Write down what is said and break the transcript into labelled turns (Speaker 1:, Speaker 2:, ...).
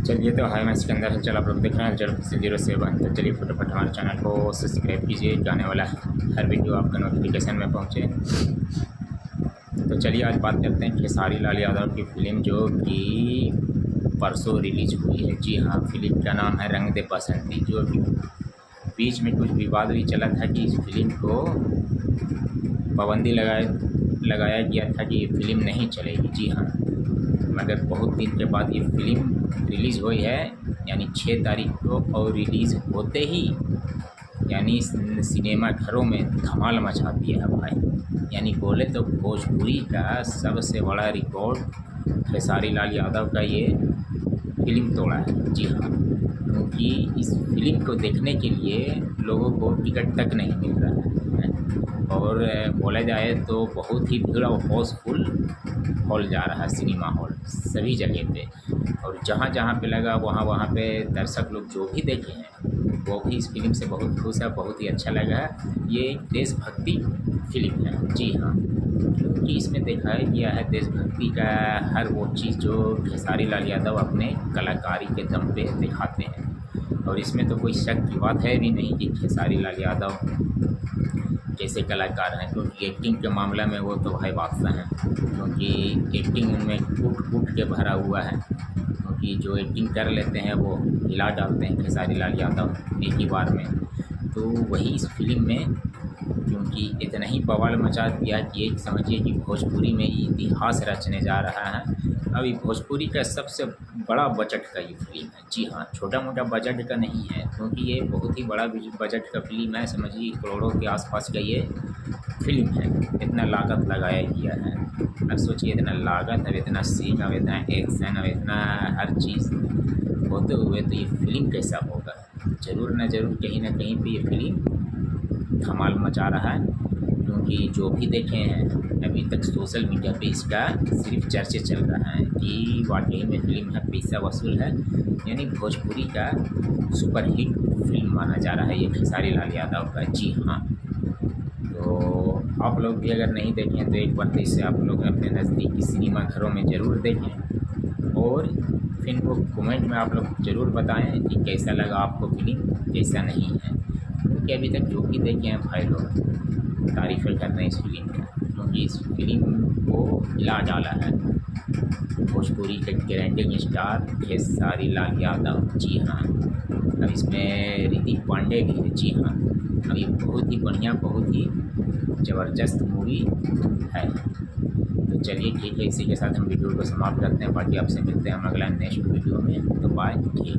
Speaker 1: चलिए तो हाय, मैं सिकंदर हलचल, आप लोग देख रहे हैं हलचल 07। तो चलिए फटाफट हमारे चैनल को सब्सक्राइब कीजिए, जाने वाला हर वीडियो आपका नोटिफिकेशन में पहुंचे। तो चलिए आज बात करते हैं खेसारी लाल यादव की फ़िल्म जो कि परसों रिलीज हुई है। जी हाँ, फिल्म का नाम है रंग दे बसंती। जो कि बीच में कुछ विवाद भी चला था कि इस फिल्म को पाबंदी लगाया गया था कि ये फिल्म नहीं चलेगी। जी हाँ, मगर बहुत दिन के बाद ये फिल्म रिलीज़ हुई है, यानी 6 तारीख को, और रिलीज़ होते ही यानी सिनेमा घरों में धमाल मचा दिया है भाई। यानी बोले तो भोजपुरी का सबसे बड़ा रिकॉर्ड खेसारी लाल यादव का ये फिल्म तोड़ा है। जी हाँ, क्योंकि इस फिल्म को देखने के लिए लोगों को टिकट तक नहीं मिल रहा है। और बोला जाए तो बहुत ही भीड़ और हाउसफुल हॉल जा रहा है, सिनेमा हॉल सभी जगह पे। और जहाँ जहाँ पे लगा वहाँ पे दर्शक लोग जो भी देखे हैं वो भी इस फिल्म से बहुत खुश है, बहुत ही अच्छा लगा है। ये एक देशभक्ति फिल्म है। जी हाँ, क्योंकि इसमें दिखाया गया है देशभक्ति का हर वो चीज़ जो खेसारी लाल यादव अपने कलाकारी के दम पे दिखाते हैं। और इसमें तो कोई शक की बात है भी नहीं कि खेसारी लाल यादव कैसे कलाकार हैं, क्योंकि एक्टिंग के मामला में वो तो भाई बादशाह हैं। क्योंकि एक्टिंग उनमें कूट के भरा हुआ है, क्योंकि जो एक्टिंग कर लेते हैं वो हिला डालते हैं खेसारी लाल यादव एक ही बार में। तो वही इस फिल्म में क्योंकि इतना ही बवाल मचा दिया कि एक समझिए कि भोजपुरी में इतिहास रचने जा रहा है। अभी भोजपुरी का सबसे बड़ा बजट का ये फिल्म है। जी हाँ, छोटा मोटा बजट का नहीं है, क्योंकि ये बहुत ही बड़ा बजट का फिल्म है। समझिए करोड़ों के आसपास का ये फिल्म है। इतना लागत लगाया गया है। अब सोचिए इतना लागत, अब इतना सीन, अब इतना एक्शन, अब इतना हर चीज़ होते हुए तो ये फिल्म कैसा होगा। ज़रूर न ज़रूर कहीं ना कहीं पे ये फिल्म धमाल मचा रहा है। क्योंकि जो भी देखे हैं अभी तक सोशल मीडिया पे इसका सिर्फ चर्चे चल रहा है कि वाकई में फिल्म है, पैसा वसूल है, यानी भोजपुरी का सुपर हिट फिल्म माना जा रहा है ये खेसारी लाल यादव का। जी हाँ, तो आप लोग भी अगर नहीं देखें तो एक बार इसे आप लोग अपने नज़दीकी सिनेमा घरों में ज़रूर देखें। और फिल्म को कमेंट में आप लोग ज़रूर बताएं कि कैसा लगा आपको फिल्म, कैसा नहीं है। क्योंकि अभी तक जो भी देखे हैं भाई लोग तारीफ़ें कर रहे हैं इस फिल्म की, क्योंकि इस फिल्म को हिला डाला है भोजपुरी के ग्रैंडिंग स्टार खेसारी लाल यादव। जी हाँ, अब इसमें ऋतिक पांडे भी है। जी हाँ, अब ये बहुत ही बढ़िया, बहुत ही ज़बरदस्त मूवी है। तो चलिए ठीक है, इसी के साथ हम वीडियो को समाप्त करते हैं। बाकी आपसे मिलते हैं हम अगला नेक्स्ट वीडियो में। तो बाय, ठीक।